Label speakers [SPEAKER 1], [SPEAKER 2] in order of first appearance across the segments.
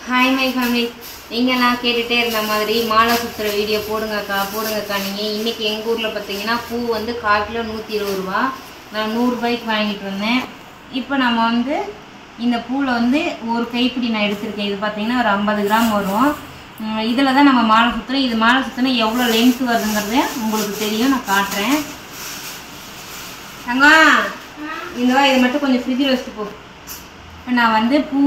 [SPEAKER 1] Hi my family, நீங்கள் நான் கேட்டுகிட்டே இருந்த மாதிரி மாலை சுற்றுற வீடியோ போடுங்கக்கா. நீங்கள் இன்றைக்கி எங்கள் ஊரில் பார்த்தீங்கன்னா பூ வந்து 1/4 கிலோ 120 ரூபா. நான் 100 ரூபாய்க்கு வாங்கிட்டு வந்தேன். இப்போ நம்ம வந்து இந்த பூவில் வந்து ஒரு கைப்பிடி நான் எடுத்திருக்கேன். இது பார்த்தீங்கன்னா ஒரு 50 கிராம் வரும். இதில் தான் நம்ம மாலை சுற்றுறோம். இது மாலை சுற்றினா எவ்வளோ லென்த்து வருதுங்கிறது உங்களுக்கு தெரியும், நான் காட்டுறேன். தங்கம், இந்த இதை மட்டும் கொஞ்சம் ஃப்ரிட்ஜில் வச்சுட்டு போ. இப்போ நான் வந்து பூ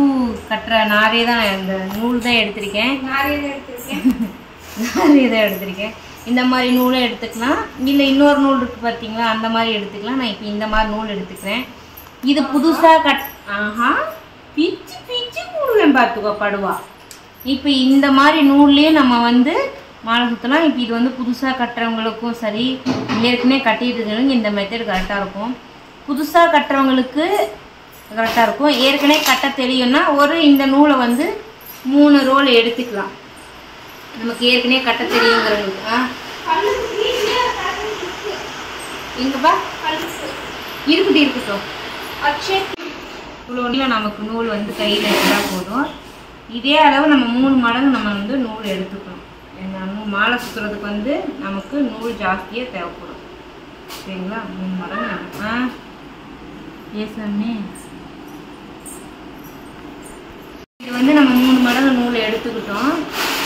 [SPEAKER 1] கட்டுற நாரே தான், இந்த நூல் தான் எடுத்திருக்கேன். நாரே தான் எடுத்திருக்கேன். இந்த மாதிரி நூலை எடுத்துக்கலாம், இல்லை இன்னொரு நூல் இருக்குது பார்த்தீங்களா, அந்த மாதிரி எடுத்துக்கலாம். நான் இப்போ இந்த மாதிரி நூல் எடுத்துக்கிறேன். இது புதுசாக பிச்சு பிச்சு நூல் பார்த்துக்கோ படுவா. இப்போ இந்த மாதிரி நூல்லையே நம்ம வந்து மாலை சுற்றலாம். இப்போ இது வந்து புதுசாக கட்டுறவங்களுக்கும் சரி, ஏற்கனவே கட்டிட்டு இருக்கிறவங்க இந்த மெத்தட் கரெக்டாக இருக்கும். புதுசாக கட்டுறவங்களுக்கு கரெக்டாக இருக்கும். ஏற்கனவே கட்ட தெரியும்னா இந்த நூலை வந்து 3 ரோல் எடுத்துக்கலாம். நமக்கு ஏற்கனவே கட்ட தெரியுங்கிறவங்களுக்கு எங்கப்பா இருக்கட்டும். இவ்வளோ நமக்கு நூல் வந்து கையில் எடுத்தால் போதும். இதே அளவு நம்ம 3 மடங்கு நம்ம வந்து நூல் எடுத்துக்கணும். மாலை சுற்றுறதுக்கு வந்து நமக்கு நூல் ஜாஸ்தியாக தேவைப்படும். சரிங்களா? 3 மடங்கு ஏசாமே. இது வந்து நம்ம 3 மடங்கு நூல் எடுத்துக்கிட்டோம்.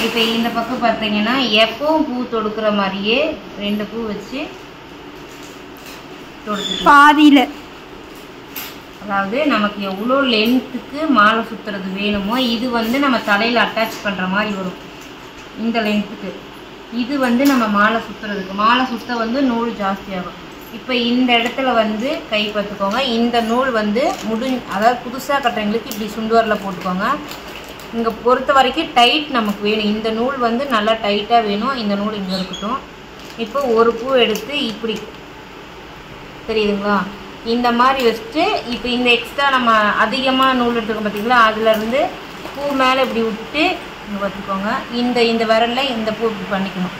[SPEAKER 1] இப்போ இந்த பக்கம் பார்த்தீங்கன்னா எப்பவும் பூ தொடுக்கிற மாதிரியே 2 பூ வச்சு தொடுத்துக்கலாம் பாதியில். அதாவது நமக்கு எவ்வளோ லென்த்துக்கு மாலை சுற்றுறது வேணுமோ, இது வந்து நம்ம தலையில் அட்டாச் பண்ணுற மாதிரி வரும். இந்த லென்த்துக்கு இது வந்து நம்ம மாலை சுற்றுறதுக்கு, மாலை சுற்ற வந்து நூல் ஜாஸ்தியாகும். இப்போ இந்த இடத்துல வந்து கை பார்த்துக்கோங்க. இந்த நூல் வந்து அதாவது புதுசாக கட்டுறவங்களுக்கு இப்படி சுண்டுவரில் போட்டுக்கோங்க. இங்கே பொறுத்த வரைக்கும் டைட் நமக்கு வேணும். இந்த நூல் வந்து நல்லா டைட்டாக வேணும். இந்த நூல் இங்கே இருக்கட்டும். இப்போ ஒரு பூ எடுத்து இப்படி தெரியுதுங்களா, இந்த மாதிரி வச்சுட்டு இப்போ இந்த எக்ஸ்ட்ரா நம்ம அதிகமாக நூல் எடுத்துக்கோங்க பார்த்தீங்களா, அதுலேருந்து பூ மேலே இப்படி விட்டு இங்கே பார்த்துக்கோங்க. இந்த விரலில் இந்த பூ இப்படி பண்ணிக்கணும்.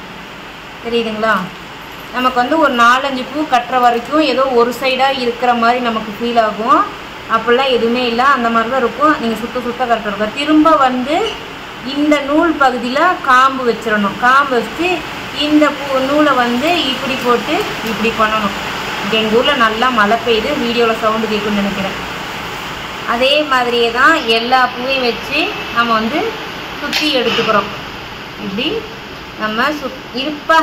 [SPEAKER 1] தெரியுதுங்களா? நமக்கு வந்து ஒரு 4-5 பூ கட்டுற வரைக்கும் ஏதோ ஒரு சைடாக இருக்கிற மாதிரி நமக்கு ஃபீல் ஆகும். அப்படிலாம் எதுவுமே இல்லை, அந்த மாதிரி தான் இருக்கும். நீங்கள் சுத்த கட்டுறதுக்கு திரும்ப வந்து இந்த நூல் பகுதியில் காம்பு வச்சிடணும். காம்பு வச்சு இந்த நூலை வந்து இப்படி போட்டு இப்படி பண்ணணும். எங்கள் ஊரில் நல்லா மழை பெய்யுது, வீடியோவில் சவுண்டு கேட்குன்னு நினைக்கிறேன். அதே மாதிரியே தான் எல்லா பூவையும் வச்சு நம்ம வந்து சுற்றி எடுத்துக்கிறோம். இப்படி நம்ம இருப்பா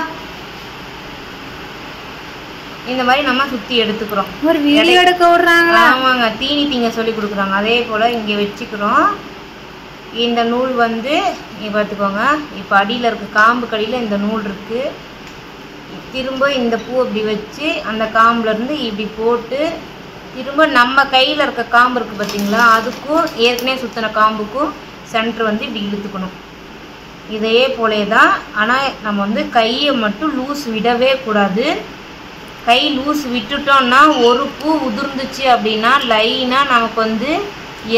[SPEAKER 1] இந்த மாதிரி நம்ம சுற்றி எடுத்துக்கிறோம். ஒரு வீடியோ எடுக்க விடுறாங்க. ஆமாங்க, தீனி திங்க சொல்லி கொடுக்குறாங்க. அதே போல் இங்கே வச்சுக்கிறோம். இந்த நூல் வந்து இங்கே பார்த்துக்கோங்க. இப்போ அடியில் இருக்குது, காம்பு கடியில் இந்த நூல் இருக்குது. திரும்ப இந்த பூ இப்படி வச்சு அந்த காம்புலேருந்து இப்படி போட்டு திரும்ப நம்ம கையில் இருக்க காம்பு இருக்குது பார்த்தீங்களா, அதுக்கும் ஏற்கனவே சுற்றின காம்புக்கும் சென்டர் வந்து இப்படி இழுத்துக்கணும். இதே போலே தான். ஆனால் நம்ம வந்து கையை மட்டும் லூஸ் விடவே கூடாது. கை லூஸ் விட்டுட்டோம்னா ஒரு பூ உதிர்ந்துச்சு அப்படின்னா லைனாக நமக்கு வந்து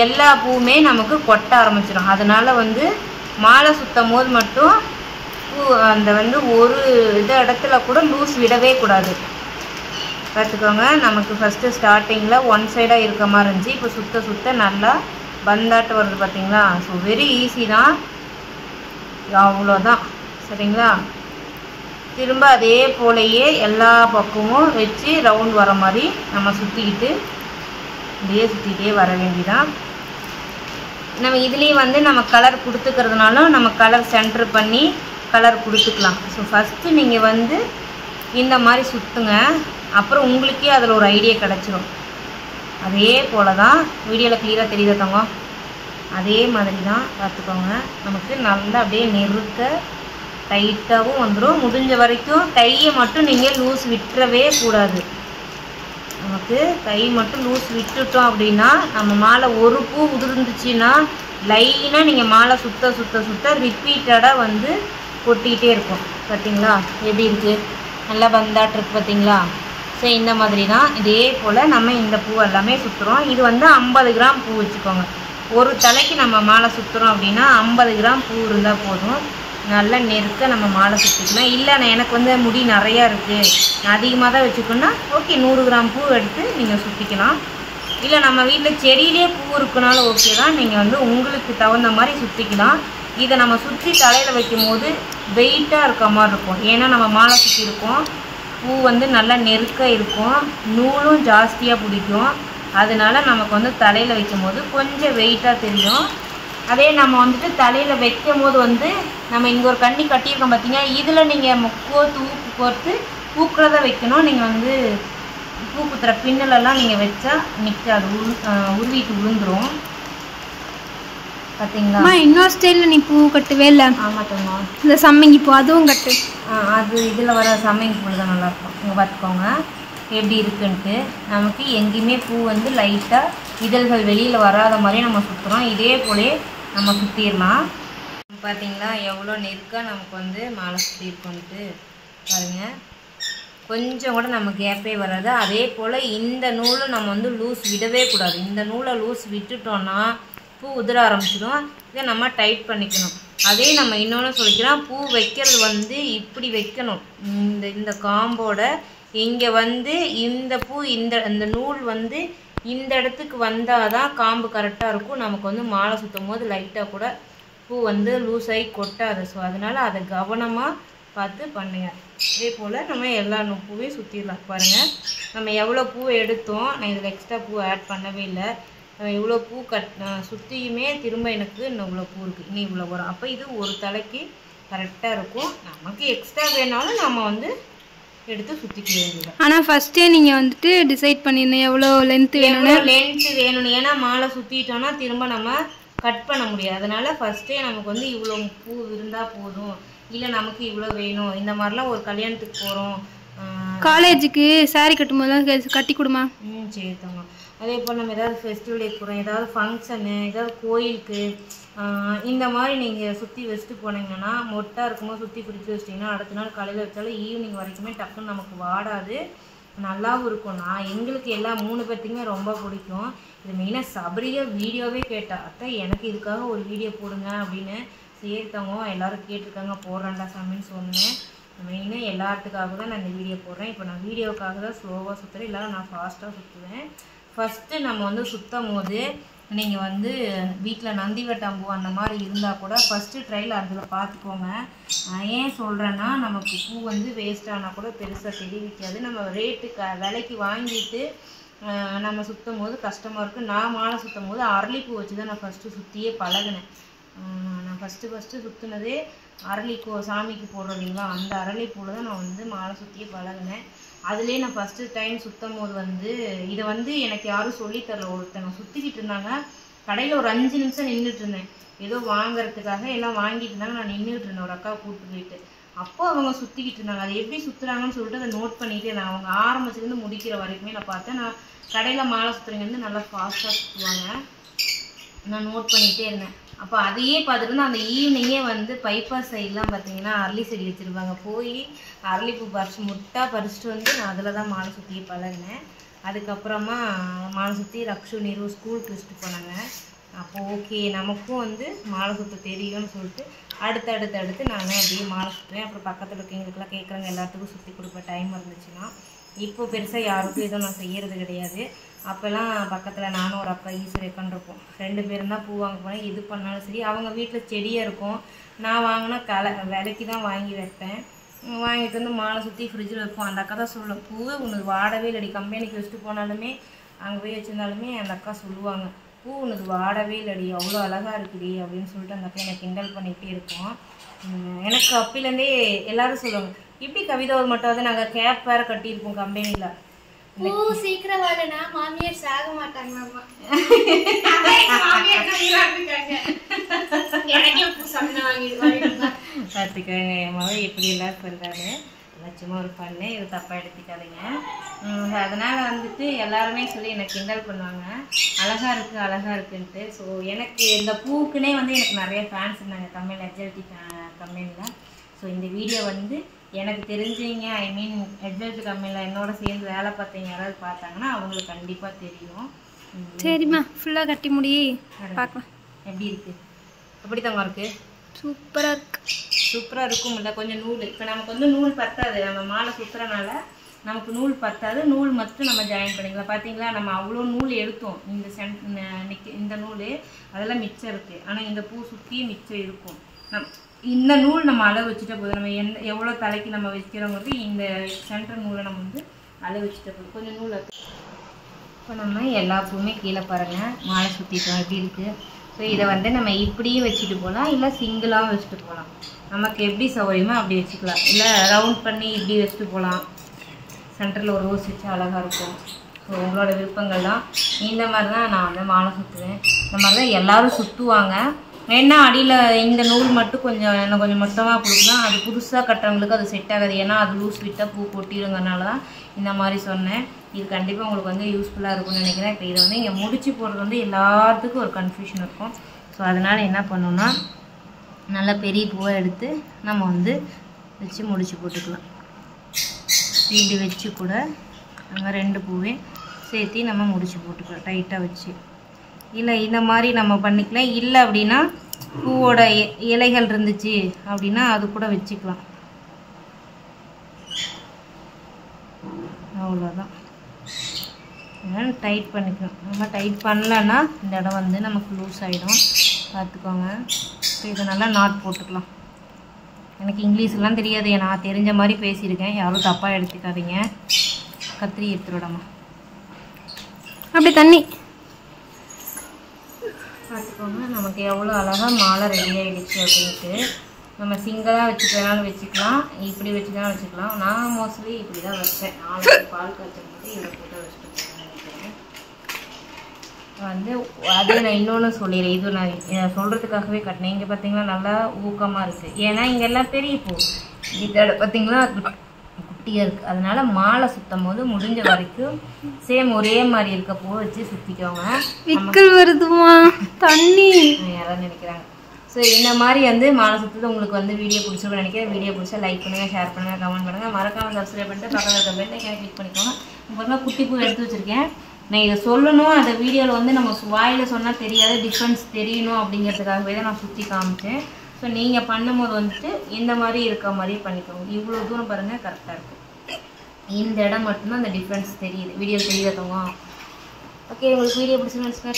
[SPEAKER 1] எல்லா பூவுமே நமக்கு கொட்ட ஆரம்பிச்சிடும். அதனால் வந்து மாலை சுற்றும் போது மட்டும் பூ அந்த வந்து ஒரு இடத்துல கூட லூஸ் விடவே கூடாது. பார்த்துக்கோங்க. நமக்கு ஃபஸ்ட்டு ஸ்டார்டிங்கில் ஒன் சைடாக இருக்க மாதிரி இருந்துச்சு. இப்போ சுத்த நல்லா பந்தாட்டு வருது பார்த்தீங்களா. ஸோ வெரி ஈஸி தான், அவ்வளோதான். சரிங்களா? திரும்ப அதே போலையே எல்லா பக்கமும் வச்சு ரவுண்ட் வர மாதிரி நம்ம சுற்றிக்கிட்டே வர வேண்டியதான். நம்ம இதுலேயும் வந்து நம்ம கலர் கொடுத்துக்கிறதுனாலும் நம்ம கலர் சென்டர் பண்ணி கலர் கொடுத்துக்கலாம். ஸோ ஃபஸ்ட்டு நீங்கள் வந்து இந்த மாதிரி சுற்றுங்க, அப்புறம் உங்களுக்கே அதில் ஒரு ஐடியா கிடச்சிரும். அதே போல் தான் வீடியோவில் கிளியராக தெரியுதா தங்க? அதே மாதிரி தான் பார்த்துக்கோங்க. நமக்கு நல்லா அப்படியே நெருக்க டைட்டாகவும் வந்துடும். முடிஞ்ச வரைக்கும் கையை மட்டும் நீங்கள் லூஸ் விட்டுறவே கூடாது. நமக்கு கை மட்டும் லூஸ் விட்டுட்டோம் அப்படின்னா நம்ம மாலை ஒரு பூ உதிர்ந்துச்சுன்னா லைனாக நீங்கள் மாலை சுத்த ரிப்பீட்டடாக வந்து கொட்டிக்கிட்டே இருக்கும். பார்த்தீங்களா எப்படி இருக்குது? நல்லா பந்தாட்டிருக்கு பார்த்தீங்களா? ஸோ இந்த மாதிரி தான். இதே போல் நம்ம இந்த பூ எல்லாமே சுற்றுறோம். இது வந்து 50 கிராம் பூ வச்சுக்கோங்க. ஒரு தலைக்கு நம்ம மாலை சுற்றுறோம் அப்படின்னா 50 கிராம் பூ இருந்தால் போதும். நல்லா நெருக்க நம்ம மாலை சுற்றிக்கலாம். இல்லை எனக்கு வந்து முடி நிறையா இருக்குது, நான் அதிகமாக தான் வச்சுக்கணுன்னா ஓகே 100 கிராம் பூ எடுத்து நீங்கள் சுற்றிக்கலாம். இல்லை நம்ம வீட்டில் செடியிலே பூ இருக்குனாலும் ஓகே தான். நீங்கள் வந்து உங்களுக்கு தகுந்த மாதிரி சுற்றிக்கலாம். இதை நம்ம சுற்றி தலையில் வைக்கும் போது வெயிட்டாக இருக்க மாதிரி இருக்கும். ஏன்னா நம்ம மாலை சுற்றி இருக்கோம், பூ வந்து நல்லா நெருக்க இருக்கும், நூலும் ஜாஸ்தியாக பிடிக்கும். அதனால நமக்கு வந்து தலையில் வைக்கும் போது கொஞ்சம் வெயிட்டாக தெரியும். அதே நம்ம வந்துட்டு தலையில் வைக்கும் போது வந்து நம்ம இங்கே ஒரு கண்ணி கட்டியிருக்கோம் பார்த்தீங்கன்னா, இதில் நீங்கள் கோர்த்து ஊக்கு கோர்த்து பூக்கிறத வைக்கணும். நீங்கள் வந்து பூ குத்துற பின்னலெல்லாம் நீங்கள் வச்சா நிற்காது, உருவிட்டு விழுந்துடும். பார்த்தீங்களா?
[SPEAKER 2] இன்னொரு ஸ்டைலில் நீ பூ கட்டுவே இல்லை?
[SPEAKER 1] ஆமாட்டோம்மா,
[SPEAKER 2] இந்த சம்மங்கி பூ அதுவும் கட்டு.
[SPEAKER 1] அது இதில் வர சம்மங்கி பூ தான் நல்லாயிருக்கும். இங்கே பார்த்துக்கோங்க எப்படி இருக்குன்ட்டு. நமக்கு எங்கேயுமே பூ வந்து லைட்டாக இதழ்கள் வெளியில் வராத மாதிரி நம்ம சுற்றுறோம். இதே போலே நம்ம சுற்றிடலாம். பார்த்தீங்களா எவ்வளோ நெருக்காக நமக்கு வந்து மாலை சுற்றிருக்கோன்ட்டு பாருங்கள். கொஞ்சம் கூட நம்ம கேப்பே வராது. அதே போல் இந்த நூலை நம்ம வந்து லூஸ் விடவே கூடாது. இந்த நூலை லூஸ் விட்டுட்டோன்னா பூ உதிர ஆரம்பிச்சிடும். இதை நம்ம டைட் பண்ணிக்கணும். அதே நம்ம இன்னொன்று சொல்லிக்கிறோம், பூ வைக்கிறது வந்து இப்படி வைக்கணும். இந்த காம்போட இங்கே வந்து இந்த பூ இந்த நூல் வந்து இந்த இடத்துக்கு வந்தால் தான் காம்பு கரெக்டாக இருக்கும். நமக்கு வந்து மாலை சுற்றும் போது லைட்டாக கூட பூ வந்து லூஸ் ஆகி கொட்டாது. ஸோ அதனால் அதை கவனமாக பார்த்து பண்ணுங்கள். இதே போல் நம்ம எல்லா பூவையும் சுற்றிடலாம். பாருங்கள் நம்ம எவ்வளோ பூவை எடுத்தோம், நான் இதில் எக்ஸ்ட்ரா பூ ஆட் பண்ணவே இல்லை. இவ்வளோ பூ சுற்றியுமே திரும்ப எனக்கு இன்னும் இவ்வளோ பூ இருக்குது, இன்னும் இவ்வளோ வரும். அப்போ இது ஒரு தலைக்கு கரெக்டாக இருக்கும். நமக்கு எக்ஸ்ட்ரா வேணாலும் நம்ம வந்து எடுத்து சுற்றிக்க வேண்டியது.
[SPEAKER 2] ஆனால் ஃபஸ்ட்டே நீங்கள் வந்துட்டு டிசைட் பண்ணிடணும் எவ்வளோ லென்த்து
[SPEAKER 1] வேணும்னு. ஏன்னா மாலை சுற்றிட்டோன்னா திரும்ப நம்ம கட் பண்ண முடியாது. அதனால் ஃபஸ்ட்டே நமக்கு வந்து இவ்வளோ பூ இருந்தால் போதும், இல்லை நமக்கு இவ்வளோ வேணும். இந்த மாதிரிலாம் ஒரு கல்யாணத்துக்கு போகிறோம்,
[SPEAKER 2] காலேஜுக்கு சாரீ கட்டும்போது தான் கட்டி கொடுமா.
[SPEAKER 1] சரி தாங்க. அதே போல் நம்ம ஏதாவது ஃபெஸ்டிவல் போகிறோம், ஏதாவது ஃபங்க்ஷனு, ஏதாவது கோயிலுக்கு, இந்த மாதிரி நீங்கள் சுற்றி வச்சுட்டு போனீங்கன்னா, மொட்டாக இருக்கும்போது சுற்றி பிடிச்சி வச்சிட்டிங்கன்னா அடுத்த நாள் காலையில் வச்சாலும் ஈவினிங் வரைக்குமே டக்குன்னு நமக்கு வாடாது, நல்லாவும் இருக்கும். எங்களுக்கு எல்லா 3 பேர்த்துக்குமே ரொம்ப பிடிக்கும். இது மெயினாக சபரியாக வீடியோவே கேட்டா, அத்தை எனக்கு இதுக்காக ஒரு வீடியோ போடுங்க அப்படின்னு. சேர்த்தவங்க எல்லோரும் கேட்டிருக்காங்க, போடுறேன்டா சாமின்னு சொன்னேன். மெயினாக எல்லாத்துக்காக தான் நான் இந்த வீடியோ போடுறேன். இப்போ நான் வீடியோக்காக தான் ஸ்லோவாக சுற்றுறேன், இல்லை நான் ஃபாஸ்ட்டாக சுற்றுவேன். ஃபஸ்ட்டு நம்ம வந்து சுற்றும் போது நீங்கள் வந்து வீட்டில் நந்தி வட்டாம்பூ அந்த மாதிரி இருந்தால் கூட ஃபஸ்ட்டு ட்ரையில் அதில் பார்த்துக்கோங்க. ஏன் சொல்கிறேன்னா, நமக்கு பூ வந்து வேஸ்ட்டானால் கூட பெருசாக தெரிவிக்காது. நம்ம விலைக்கு வாங்கிட்டு நம்ம சுற்றும் போது கஷ்டமாக இருக்குது. நான் மாலை சுற்றும் போது அரளிப்பூ வச்சு தான் நான் ஃபஸ்ட்டு சுற்றியே பழகினேன். நான் ஃபஸ்ட்டு சுற்றுனதே அரளிப்பூ சாமிக்கு போடுறீங்களா, அந்த அரளிப்பூவில் தான் நான் வந்து மாலை சுற்றியே பழகினேன். அதுலேயே நான் ஃபஸ்ட்டு டைம் சுற்றும் போது வந்து இதை வந்து எனக்கு யாரும் சொல்லித்தரல. ஒருத்தவங்க சுற்றிக்கிட்டு இருந்தாங்க, கடையில் ஒரு 5 நிமிஷம் நின்றுட்டு இருந்தேன். ஏதோ வாங்குறதுக்காக எல்லாம் வாங்கிட்டு இருந்தாங்க, நான் நின்றுட்டு இருந்தேன் ஒரு அக்கா கூப்பிட்டு போயிட்டு. அப்போ அவங்க சுற்றிக்கிட்டு இருந்தாங்க. அதை எப்படி சுற்றுறாங்கன்னு சொல்லிட்டு அதை நோட் பண்ணிகிட்டே நான் அவங்க ஆரம்பிச்சிருந்து முடிக்கிற வரைக்குமே நான் பார்த்தேன். நான் கடையில் மாலை சுற்றுறவங்க வந்து நல்லா ஃபாஸ்ட்டாக சுற்றுவாங்க, நான் நோட் பண்ணிகிட்டே இருந்தேன். அப்போ அதையே பார்த்துட்டு அந்த ஈவினிங்கே வந்து பைபாஸ் சைட்லாம் பார்த்தீங்கன்னா அரளி செடி வச்சுருப்பாங்க. போய் அரளிப்பூ பறிச்சுட்டு வந்து நான் அதில் தான் மாலை சுற்றியே பழகினேன். அதுக்கப்புறமா மாலை சுற்றி ரக்ஷு நீரு ஸ்கூலுக்கு வச்சுட்டு போனாங்க. அப்போ ஓகே நமக்கும் வந்து மாலை சுற்ற தெரியும்னு சொல்லிட்டு அடுத்து நான் அப்படியே மாலை சுற்றுவேன். அப்புறம் பக்கத்தில் இருக்கவங்களுக்குலாம் கேட்குறவங்க எல்லாத்துக்கும் சுற்றி கொடுப்பேன் டைம் இருந்துச்சுன்னா. இப்போ பெருசாக யாருக்கும் எதுவும் நான் செய்கிறது கிடையாது. அப்போல்லாம் பக்கத்தில் நானும் ஒரு அக்கா ஈஸ்வரக்கான் இருப்போம், 2 பேரும் தான் பூ வாங்க போனேன். எது பண்ணாலும் சரி, அவங்க வீட்டில் செடியாக இருக்கும், நான் வாங்கினா விலைக்கு தான் வாங்கி வைப்பேன். வாங்கிட்டு வந்து மாலை சுற்றி ஃப்ரிட்ஜில் வைப்போம். அந்த அக்கா தான் சொல்லுவோம், பூவே உனக்கு வாடவே இல்லடி, கம்பெனிக்கு வச்சுட்டு போனாலுமே அங்கே போய் வச்சுருந்தாலுமே அந்த அக்கா சொல்லுவாங்க, பூ உனக்கு வாடவே இல்லடி, அவ்வளோ அழகாக இருக்குடி அப்படின்னு சொல்லிட்டு அந்த அக்கா எனக்கு கிண்டல் பண்ணிகிட்டே இருக்கோம். எனக்கு அப்பிலேருந்தே எல்லோரும் சொல்லுவாங்க, இப்படி கவிதை ஒரு மட்டும் வந்து நாங்கள் கேப் வேறு கட்டியிருப்போம் கம்பெனியில்.
[SPEAKER 2] சீக்கிரம் வரலனா மாமியார் சாக மாட்டாங்க.
[SPEAKER 1] பார்த்துக்கோங்க என் மகள் எப்படி எல்லாம் சொல்கிறாரு. சும்மா ஒரு பண்ணு, இது தப்பாக எடுத்துக்காதீங்க. அதனால் வந்துட்டு எல்லாருமே சொல்லி எனக்கு கிண்டல் பண்ணுவாங்க, அழகாக இருக்குன்ட்டு. ஸோ எனக்கு இந்த பூக்குன்னே வந்து எனக்கு நிறைய ஃபேன்ஸ் இருந்தாங்க தமிழ் HLT கம்பெனியில். ஸோ இந்த வீடியோ வந்து எனக்கு தெரிஞ்சவங்க, ஐ மீன் HLT கம்பெனியில் என்னோட சேர்ந்து வேலை பார்த்தவங்க யாராவது பார்த்தாங்கன்னா அவங்களுக்கு கண்டிப்பாக தெரியும்.
[SPEAKER 2] சரிம்மா, ஃபுல்லாக கட்டி முடி பார்க்கலாம்.
[SPEAKER 1] எப்படி இருக்குது, எப்படி தாங்க இருக்குது?
[SPEAKER 2] சூப்பராக இருக்கும்.
[SPEAKER 1] இல்லை கொஞ்சம் நூல், இப்போ நமக்கு வந்து நூல் பத்தாது, நம்ம மாலை சுற்றுறனால நமக்கு நூல் பத்தாது, நூல் மட்டும் நம்ம ஜாயின் பண்ணிக்கலாம். பார்த்தீங்களா, நம்ம அவ்வளோ நூல் எடுத்தோம். இந்த நூல் அதெல்லாம் மிச்சம் இருக்குது. ஆனால் இந்த பூ சுற்றி மிச்சம் இருக்கும். இந்த நூல் நம்ம அளவு வச்சுட்டா போதும். நம்ம எவ்வளோ தலைக்கு நம்ம வைக்கிறோங்கிறது இந்த சென்டர் நூலை நம்ம வந்து அளவு வச்சுட்டா போதும். கொஞ்சம் நூல் இப்போ நம்ம எல்லா பூவுமே கீழே பாருங்கள் மாலை சுற்றிட்டோம் எப்படி இருக்குது. ஸோ இதை வந்து நம்ம இப்படியும் வச்சுட்டு போகலாம், இல்லை சிங்கிளாகவும் வச்சுட்டு போகலாம். நமக்கு எப்படி சௌகரியமோ அப்படி வச்சுக்கலாம். இல்லை ரவுண்ட் பண்ணி இப்படி வச்சுட்டு போகலாம். சென்டரில் ஒரு ரோஸ் வச்சு அழகாக இருக்கும். ஸோ உங்களோட விருப்பங்கள் தான். இந்த மாதிரி தான் நான் வந்து மாலை சுற்றுவேன். இந்த மாதிரி தான் எல்லோரும் சுற்றுவாங்க. வேணா அடியில் இந்த நூல் மட்டும் கொஞ்சம் மொத்தமாக கொடுக்கலாம். அது புதுசாக கட்டுறவங்களுக்கு அது செட் ஆகாது. ஏன்னா அது லூஸ் விட்டால் பூ கொட்டிடுங்கனால தான் இந்த மாதிரி சொன்னேன். இது கண்டிப்பாக உங்களுக்கு வந்து யூஸ்ஃபுல்லாக இருக்கும்னு நினைக்கிறேன். இப்போ இதை வந்து இங்கே முடிச்சு போடுறது வந்து எல்லாத்துக்கும் ஒரு கன்ஃபியூஷன் இருக்கும். ஸோ அதனால் என்ன பண்ணணும்னா நல்லா பெரிய பூவை எடுத்து நம்ம வந்து வச்சு முடிச்சு போட்டுக்கலாம். இப்படி வச்சு கூட நம்ம 2 பூவே சேர்த்து நம்ம முடிச்சு போட்டுக்கலாம் டைட்டாக வச்சு. இல்லை இந்த மாதிரி நம்ம பண்ணிக்கலாம். இல்லை அப்படின்னா பூவோட இலைகள் இருந்துச்சு அப்படின்னா அது கூட வச்சுக்கலாம். அவ்வளோதான். டைட் பண்ணிக்கணும். நம்ம டைட் பண்ணலன்னா இந்த இடம் வந்து நமக்கு லூஸ் ஆகிடும், பார்த்துக்கோங்க. ஸோ இதை நல்லா நாட் போட்டுக்கலாம். எனக்கு இங்கிலீஷ்லாம் தெரியாது, நான் தெரிஞ்ச மாதிரி பேசியிருக்கேன், யாரும் தப்பாக எடுத்துக்காதீங்க. கத்திரி எடுத்துவிடாமா அப்படி தண்ணி பார்த்துக்கோங்க. நமக்கு எவ்வளோ அழகாக மாலை ரெடி ஆகிடுச்சு அப்படின்ட்டு. நம்ம சிங்கிளாக வச்சுக்கிறனாலும் வச்சுக்கலாம், இப்படி வச்சுக்கலாம் வச்சுக்கலாம். நான் மோஸ்ட்லி இப்படி தான் வச்சேன். 4 பால் காய்ச்சும் போது இதை போட்டு வச்சுட்டு நினைக்கிறேன். வந்து அதே நான் இன்னொன்று சொல்லிடுறேன். இது நான் சொல்கிறதுக்காகவே கட்டினேன். இங்கே பார்த்தீங்களா நல்லா ஊக்கமாக இருக்குது. ஏன்னா இங்கெல்லாம் பெரிய பூ, இதோட பார்த்தீங்களா குட்டியாக இருக்குது. அதனால மாலை சுற்றும் போது முடிஞ்ச வரைக்கும் சேம் ஒரே மாதிரி இருக்க பூ வச்சு சுற்றிக்கோங்க. விக்கல் வருதுமா தண்ணி யாராவது நினைக்கிறாங்க. ஸோ இந்த மாதிரி வந்து மாலை சுற்றுறது உங்களுக்கு வந்து வீடியோ பிடிச்சிருக்குன்னு நினைக்கிறேன். வீடியோ பிடிச்சா லைக் பண்ணுங்கள், ஷேர் பண்ணுங்கள், கமெண்ட் பண்ணுங்கள். மறக்காமல் சப்ஸ்கிரைப் பண்ணிட்டு பக்கத்தில் இருக்க பெல் ஐக்கானை கிளிக் பண்ணிக்கோங்க. இப்போ குட்டி பூ எடுத்து வச்சுருக்கேன். நான் இதை சொல்லணும், அந்த வீடியோவில் வந்து நம்ம வாயில் சொன்னால் தெரியாது, டிஃப்ரென்ஸ் தெரியணும் அப்படிங்கிறதுக்காகவே தான் நான் சுற்றி காமிச்சேன். ஸோ நீங்கள் பண்ணும்போது வந்துட்டு இந்த மாதிரி இருக்க மாதிரியே பண்ணிக்கோங்க. இவ்வளோ தூரம் பாருங்கள் கரெக்டாக இருக்கும். இந்த இடம் மட்டும்தான் அந்த டிஃப்ரென்ஸ் தெரியுது, வீடியோ தெரியாதவங்க. ஓகே, உங்களுக்கு வீடியோ பிடிச்சிருந்துச்சுன்னா